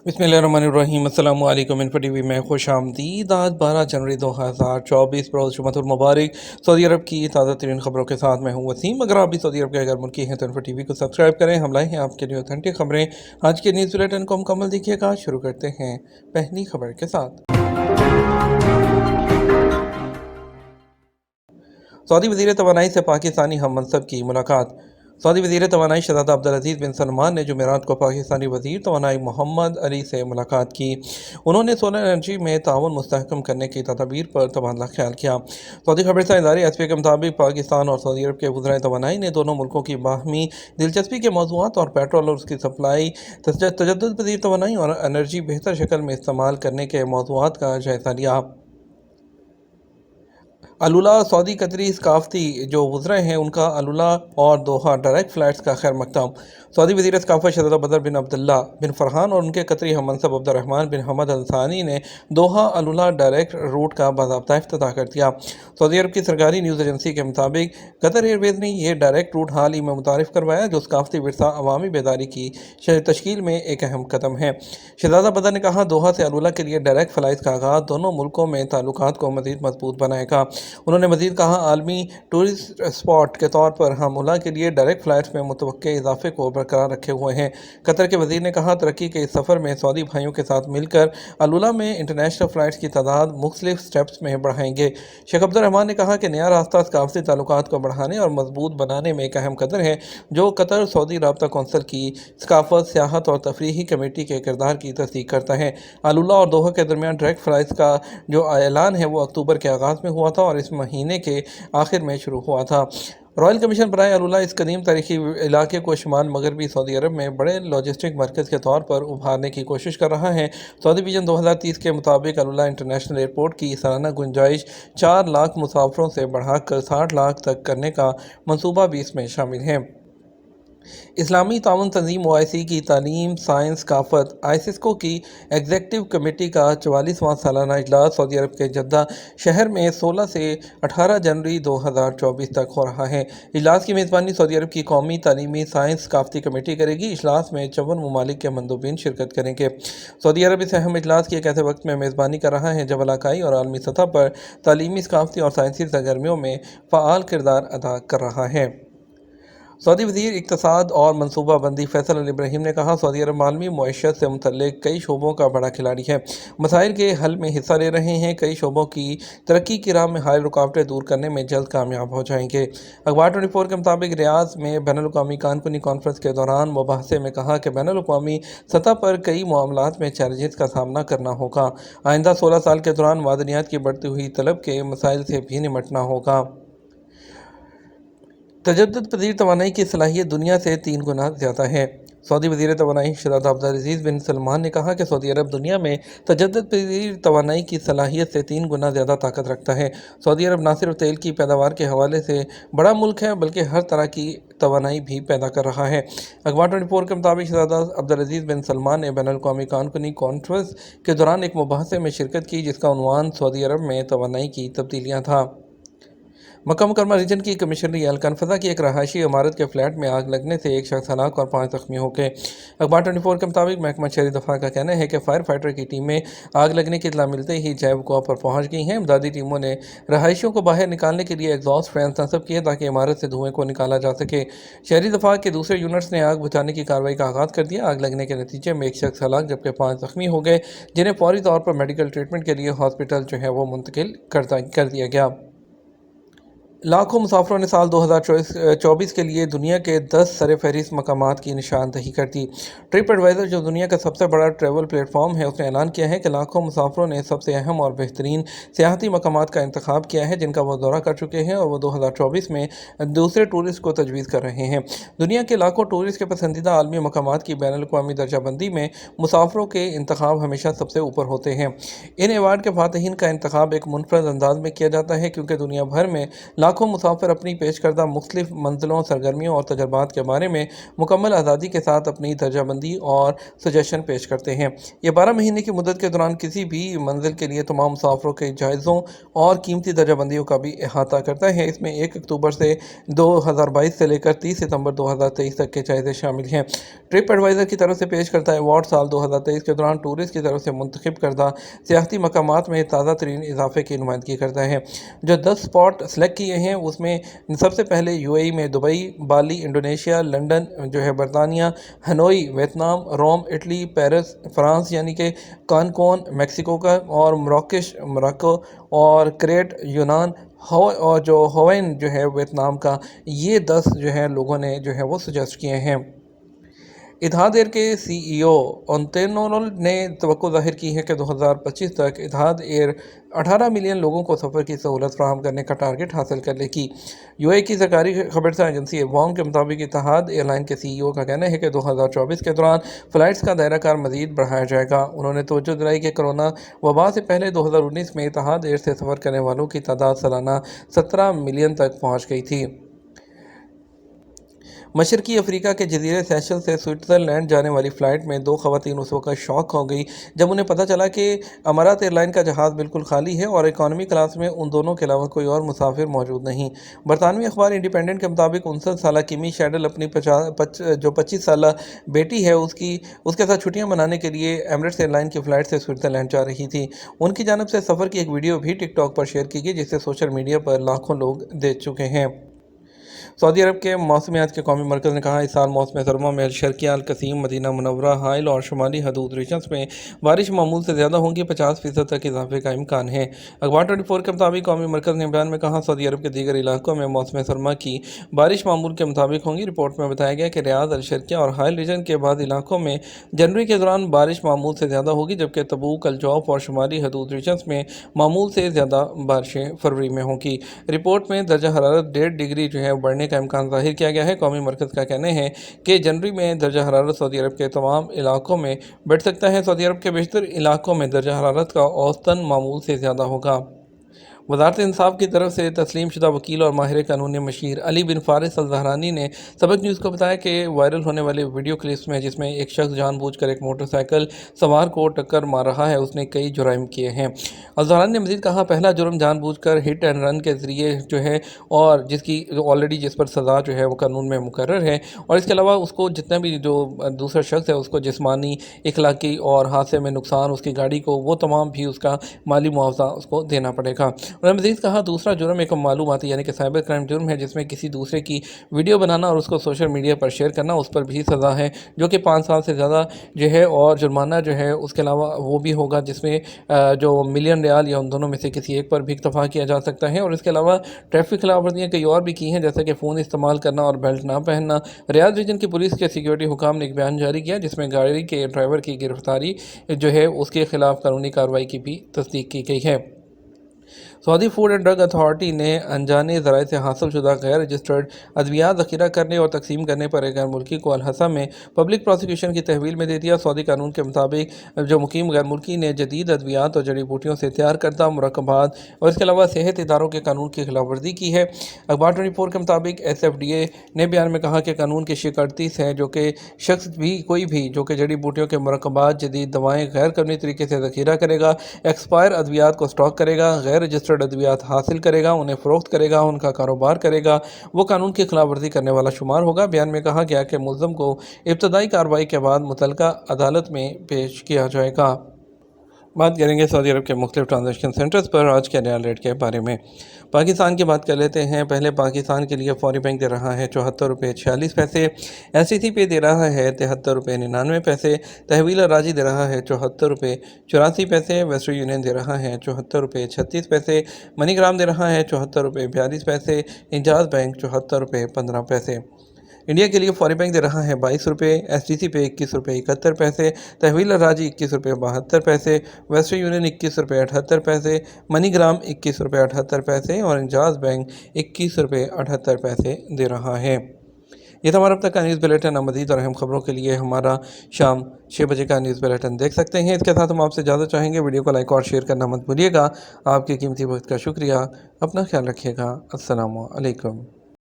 बिस्मिल्लाहिर्रहमानिर्रहीम। अस्सलामु अलैकुम। इन्फो टीवी में खुश आमदीद। आज 12 जनवरी 2024 रोज़ जुमअतुल मुबारक। सऊदी अरब की ताज़ा तरीन खबरों के साथ मैं हूँ वसीम। अगर आप भी सऊदी अरब के अगर मुल्की हैं तो इन्फो टीवी को सब्सक्राइब करें। हम लाए हैं आपके लिए ऑथेंटिक खबरें। आज के न्यूज़ बुलेटिन को मुकम्मल देखिएगा। शुरू करते हैं पहली खबर के साथ। सऊदी वज़ीर तवानाई से पाकिस्तानी हम मनसब की मुलाकात। सऊदी वज़ीर तवानाई शहज़ादा अब्दुल बिन सलमान ने जुमेरात को पाकिस्तानी वज़ीर तवानाई मोहम्मद अली से मुलाकात की। उन्होंने सोलर एनर्जी में ताउन मुस्तहकम करने की तदबीर पर तबादला ख्याल किया। सऊदी खबरसां इदारे एसपी के मुताबिक पाकिस्तान और सऊदी अरब के वज़ीर तवानाई ने दोनों मुल्कों की बाहमी दिलचस्पी के मौज़ूआत और पेट्रोल और उसकी सप्लाई, तजद्दुद पज़ीर तवानाई और एनर्जी बेहतर शक्ल में इस्तेमाल करने के मौज़ूआत का जायज़ा लिया। अलुला सऊदी कतरी सकाफती जो गुजरे हैं उनका अलुला और दोहा डायरेक्ट फ़्लाइट्स का खैर मकदम। सऊदी वज़ीर सकाफ़त शहज़ादा बदर बिन अब्दुल्ला बिन फरहान और उनके कतरी हम मनसब अब्दुर्रहमान बिन हमद अल सानी ने दोहा अलुला डायरेक्ट रूट का बाज़ाब्ता इफ्तिताह कर दिया। सऊदी अरब की सरकारी न्यूज़ एजेंसी के मुताबिक कतर एयरवेज़ ने यह डायरेक्ट रूट हाल ही में मुतारिफ़ करवाया, जो सकाफ़ती विरसा अवामी बेदारी की तश्कील में एक अहम कदम है। शहज़ादा बदर ने कहा, दोहा से अलुला के लिए डायरेक्ट फ़्लाइट का आगाज़ दोनों मुल्कों में ताल्लुकात को मज़ीद मजबूत बनाएगा। उन्होंने मज़ीद कहा, आलमी टूरिस्ट स्पॉट के तौर पर हम उला के लिए डायरेक्ट फ़्लाइट्स में मुतवक्के इजाफे को बरकरार रखे हुए हैं। कतर के वज़ीर ने कहा, तरक्की के इस सफ़र में सऊदी भाइयों के साथ मिलकर अलुला में इंटरनेशनल फ़्लाइट्स की तादाद मुख्तलिफ स्टेप्स में बढ़ाएंगे। शेख अब्दुर्रहमान ने कहा कि नया रास्ता सकाफती ताल्लुकात को बढ़ाने और मजबूत बनाने में एक अहम कदर है, जो कतर सऊदी राब्ता कौंसिल की सकाफत, सियाहत और तफरीही कमेटी के किरदार की तस्दीक करता है। अलुला और दोहा के दरमियान डायरेक्ट फ़्लाइट्स का जो ऐलान है वो अक्टूबर के आगाज़ में हुआ था और इस महीने के आखिर में शुरू हुआ था। रॉयल कमीशन बराए अलुला इस कदीम तारीखी इलाके को शुमाल मगरबी सऊदी अरब में बड़े लॉजिस्टिक मरकज़ के तौर पर उभारने की कोशिश कर रहा है। सऊदी विजन 2030 के मुताबिक अलुला इंटरनेशनल एयरपोर्ट की सालाना गुंजाइश 4 लाख मुसाफरों से बढ़ाकर 60 लाख तक करने का मंसूबा भी इसमें शामिल है। इस्लामी ताउन तंजीम OIC की तालीम, साइंस, सकाफत आईसिस्को की एग्जेक्टिव कमेटी का 44वां सालाना इजलास सऊदी अरब के जद्दा शहर में 16 से 18 जनवरी 2024 तक हो रहा है। इजलास की मेज़बानी सऊदी अरब की कौमी तालीमी साइंस सकाफती कमेटी करेगी। इजलास में 54 ममालिक के मंदूबीन शिरकत करेंगे। सऊदी अरब इस अहम इजलास की एक ऐसे वक्त में मेज़बानी कर रहा है जब इलाकाई और आलमी सतह पर तालीमी, सकाफती और साइंसी सरगर्मियों में फ़आल किरदार अदा कर रहा है। सऊदी वज़ीर इक़्तिसाद और मनसूबा बंदी फैसल अल इब्राहीम ने कहा, सऊदी अरब आलमी मईशत से मुतल्लिक़ कई शोबों का बड़ा खिलाड़ी है, मसाइल के हल में हिस्सा ले रहे हैं। कई शोबों की तरक्की की राह में हायल रुकावटें दूर करने में जल्द कामयाब हो जाएंगे। अखबार 24 के मुताबिक रियाद में बैनुल-अक़वामी कानूनी कॉन्फ्रेंस के दौरान मुबाहसे में कहा कि बैनुल-अक़वामी सतह पर कई मामलात में चैलेंजेस का सामना करना होगा। आइंदा 16 साल के दौरान मादनियात की बढ़ती हुई तलब के मसाइल से भी निमटना होगा। तजद्दुद पज़ीर तवानाई की सलाहियत दुनिया से 3 गुना ज़्यादा है। सऊदी वज़ीर तवानाई शहज़ादा अब्दुल बिन सलमान ने कहा कि सऊदी अरब दुनिया में तजद्दुद पज़ीर तवानाई की सलाहियत से 3 गुना ज़्यादा ताकत रखता है। सऊदी अरब न सिर्फ तेल की पैदावार के हवाले से बड़ा मुल्क है, बल्कि हर तरह की तवानाई भी पैदा कर रहा है। अखबार 24 के मुताबिक शहज़ादा अब्दुल बिन सलमान ने बैनुल-अक़वामी कानूनी कॉन्फ्रेंस के दौरान एक मुबाहसे में शिरकत की, जिसका उन्वान सऊदी अरब में तवानाई की तब्दीलियाँ था। मक्का मुकरमा रीजन की कमिश्नरी अल-कनफज़ा की एक रहायशी इमारत के फ्लैट में आग लगने से एक शख्स हलाक और 5 जख्मी हो गए। अखबार 24 के मुताबिक महकमा शहरी दफा का कहना है कि फायर फाइटर की टीमें आग लगने की इत्तला मिलते ही जय वक़ुआ पर पहुंच गई हैं। इमदादी टीमों ने रहायशियों को बाहर निकालने के लिए एग्जॉस्ट फैंस नस्ब किए ताकि इमारत से धुएं को निकाला जा सके। शहरी दफा के दूसरे यूनिट्स ने आग बुझाने की कार्रवाई का आगाज़ कर दिया। आग लगने के नतीजे में एक शख्स हलाक जबकि 5 जख्मी हो गए, जिन्हें फौरी तौर पर मेडिकल ट्रीटमेंट के लिए हॉस्पिटल वो मुंतकिल कर दिया गया। लाखों मुसाफरों ने साल 2024 के लिए दुनिया के 10 सर फहरिस्त मकामात की निशानदही कर दी। ट्रिप एडवाइज़र, जो दुनिया का सबसे बड़ा ट्रैवल प्लेटफॉर्म है, उसने ऐलान किया है कि लाखों मुसाफरों ने सबसे अहम और बेहतरीन सियाहती मकामात का इंतखाब किया है जिनका वो दौरा कर चुके हैं और वो 2024 में दूसरे टूरिस्ट को तजवीज़ कर रहे हैं। दुनिया के लाखों टूरिस्ट के पसंदीदा आलमी मकामात की बैनुल-अक़वामी दर्जाबंदी में मुसाफरों के इंतखाब हमेशा सबसे ऊपर होते हैं। इन अवार्ड के फ़ातिहीन का इंतखाब एक मुनफ़रद अंदाज में किया जाता है, क्योंकि दुनिया भर में لاکھوں مسافر اپنی پیش کردہ مختلف منزلوں، سرگرمیوں اور تجربات کے بارے میں مکمل آزادی کے ساتھ اپنی درجہ بندی اور سجیشن پیش کرتے ہیں۔ یہ 12 مہینے کی مدت کے دوران کسی بھی منزل کے لیے تمام مسافروں کے جائزوں اور قیمتی درجہ بندیوں کا بھی احاطہ کرتا ہے۔ اس میں 1 اکتوبر سے 2022 سے لے کر 30 ستمبر 2023 تک کے جائزے شامل ہیں۔ ٹرپ ایڈوائزر کی طرف سے پیش کردہ ایوارڈ سال 2023 کے دوران ٹورسٹ کی طرف سے منتخب کردہ سیاحتی مقامات میں تازہ ترین اضافے کی نمائندگی کرتا ہے۔ جو 10 اسپاٹ سلیکٹ کیے ہیں اس میں سب سے پہلے UAE میں دبئی، بالی انڈونیشیا، لندن برطانیہ، ہنوئی ویتنام، روم اٹلی، پیرس فرانس یعنی کہ کانکون میکسیکو کا، اور مراکش موراکو، اور کریٹ یونان، اور ہووین ویتنام کا۔ یہ 10 لوگوں نے وہ سجیسٹ کیے ہیں۔ اتحاد ایئر کے CEO انتونول نے توقع ظاہر کی ہے کہ 2025 تک اتحاد ایئر 18 ملین لوگوں کو سفر کی سہولت فراہم کرنے کا ٹارگٹ حاصل کر لے گی۔ UAE کی سرکاری خبرساں ایجنسی وانگ کے مطابق اتحاد ایئر لائن کے CEO کا کہنا ہے کہ 2024 کے دوران فلائٹس کا دائرہ کار مزید بڑھایا جائے گا۔ انہوں نے توجہ دلائی کہ کورونا وبا سے پہلے 2019 میں اتحاد ایئر سے سفر کرنے والوں کی تعداد سالانہ 17 ملین تک پہنچ گئی تھی۔ مشرقی افریقہ کے جزیرے سیشل سے سوئٹزرلینڈ جانے والی فلائٹ میں 2 خواتین اس وقت شاک ہو گئی جب انہیں پتہ چلا کہ امارات ایئر لائن کا جہاز بالکل خالی ہے اور اکانومی کلاس میں ان دونوں کے علاوہ کوئی اور مسافر موجود نہیں۔ برطانوی اخبار انڈیپینڈنٹ کے مطابق 59 سالہ کیمی شیڈل اپنی 25 سالہ بیٹی ہے اس کے ساتھ چھٹیاں منانے کے لیے ایمریٹس ایئر لائن کی فلائٹ سے سوئٹزرلینڈ جا رہی تھی۔ ان کی جانب سے سفر کی ایک ویڈیو بھی ٹک ٹاک پر شیئر کی گئی جسے سوشل میڈیا پر لاکھوں لوگ دیکھ چکے ہیں۔ سعودی عرب کے موسمیات کے قومی مرکز نے کہا اس سال موسم سرما میں الشرقیہ، القصیم، مدینہ منورہ، حائل اور شمالی حدود ریجنز میں بارش معمول سے زیادہ ہوگی، 50% تک اضافے کا امکان ہے۔ اخبار 24 کے مطابق قومی مرکز نے بیان میں کہا سعودی عرب کے دیگر علاقوں میں موسم سرما کی بارش معمول کے مطابق ہوگی۔ رپورٹ میں بتایا گیا کہ ریاض، الشرقیہ اور حائل ریجن کے بعض علاقوں میں جنوری کے دوران بارش معمول سے زیادہ ہوگی، جبکہ تبوک، الجوف اور شمالی حدود ریجنز میں معمول سے زیادہ بارشیں فروری میں ہوں گی۔ رپورٹ میں درجہ حرارت 1.5 ڈگری بڑھنے کا امکان ظاہر کیا گیا ہے۔ قومی مرکز کا کہنا ہے کہ جنوری میں درجہ حرارت سعودی عرب کے تمام علاقوں میں بڑھ سکتا ہے۔ سعودی عرب کے بیشتر علاقوں میں درجہ حرارت کا اوسطاً معمول سے زیادہ ہوگا۔ وزارت انصاف کی طرف سے تسلیم شدہ وکیل اور ماہر قانون مشیر علی بن فارس الزہرانی نے سبق نیوز کو بتایا کہ وائرل ہونے والے ویڈیو کلپس میں جس میں ایک شخص جان بوجھ کر ایک موٹر سائیکل سوار کو ٹکر مار رہا ہے اس نے کئی جرائم کیے ہیں۔ الزہرانی نے مزید کہا پہلا جرم جان بوجھ کر ہٹ اینڈ رن کے ذریعے اور جس پر سزا وہ قانون میں مقرر ہے، اور اس کے علاوہ اس کو جتنا بھی جو دوسرا شخص ہے اس کو جسمانی، اخلاقی اور حادثے میں نقصان اس کی گاڑی کو وہ تمام بھی اس کا مالی معاوضہ اس کو دینا پڑے گا۔ انہوں نے مزید کہا دوسرا جرم ایک معلوماتی یعنی کہ سائبر کرائم جرم ہے جس میں کسی دوسرے کی ویڈیو بنانا اور اس کو سوشل میڈیا پر شیئر کرنا، اس پر بھی سزا ہے جو کہ 5 سال سے زیادہ اور جرمانہ اس کے علاوہ وہ بھی ہوگا جس میں جو ملین ریال یا ان دونوں میں سے کسی ایک پر بھی اکتفا کیا جا سکتا ہے۔ اور اس کے علاوہ ٹریفک خلاف ورزیاں کئی اور بھی کی ہیں جیسا کہ فون استعمال کرنا اور بیلٹ نہ پہننا۔ ریاض ریجن کی پولیس کے سیکیورٹی حکام نے ایک بیان جاری کیا جس میں گاڑی کے ڈرائیور کی گرفتاری اس کے خلاف قانونی کارروائی کی بھی تصدیق کی گئی ہے۔ سعودی فوڈ اینڈ ڈرگ اتھارٹی نے انجانے ذرائع سے حاصل شدہ غیر رجسٹرڈ ادویات ذخیرہ کرنے اور تقسیم کرنے پر ایک غیر ملکی کو الحصہ میں پبلک پروسیکیوشن کی تحویل میں دے دیا۔ سعودی قانون کے مطابق جو مقیم غیر ملکی نے جدید ادویات اور جڑی بوٹیوں سے تیار کردہ مرکبات اور اس کے علاوہ صحت اداروں کے قانون کی خلاف ورزی کی ہے۔ اخبار 24 کے مطابق SFDA نے بیان میں کہا کہ قانون کی شق 38 ہے جو کہ شخص بھی کوئی بھی جو کہ جڑی بوٹیوں کے مرکبات، جدید دوائیں غیر قانونی طریقے سے ذخیرہ کرے گا، ایکسپائر ادویات کو اسٹاک کرے گا، غیر رجسٹرڈ ادویات حاصل کرے گا، انہیں فروخت کرے گا، ان کا کاروبار کرے گا، وہ قانون کی خلاف ورزی کرنے والا شمار ہوگا۔ بیان میں کہا گیا کہ ملزم کو ابتدائی کارروائی کے بعد متعلقہ عدالت میں پیش کیا جائے گا۔ بات کریں گے سعودی عرب کے مختلف ٹرانزیکشن سینٹرز پر آج کے ریال ریٹ کے بارے میں۔ پاکستان کی بات کر لیتے ہیں۔ پہلے پاکستان کے لیے فوری بینک دے رہا ہے 74 روپے 46 پیسے، STC پے دے رہا ہے 73 روپے 99 پیسے، تحویل راجی دے رہا ہے 74 روپے 84 پیسے، ویسٹرن یونین دے رہا ہے 74 روپے 36 پیسے، منی گرام دے رہا ہے 74 روپے 42 پیسے، انجاز بینک 74 روپے 15 پیسے۔ انڈیا کے لیے فوری بینک دے رہا ہے 22 روپے، STC پہ 21 روپے 71 پیسے، تحویل راجی 21 روپے 72 پیسے، ویسٹرن یونین 21 روپے 78 پیسے، منی گرام 21 روپے 78 پیسے اور انجاز بینک 21 روپے 78 پیسے دے رہا ہے۔ یہ تو ہمارا اب تک کا نیوز بلیٹن. مزید اور اہم خبروں کے لیے ہمارا شام 6 بجے کا نیوز بلیٹن دیکھ سکتے ہیں. اس کے ساتھ ہم آپ سے اجازت چاہیں گے. ویڈیو کو لائک اور شیئر کرنا مت بھولیے گا. آپ کے قیمتی وقت کا شکریہ. اپنا خیال رکھیے گا. السلام علیکم.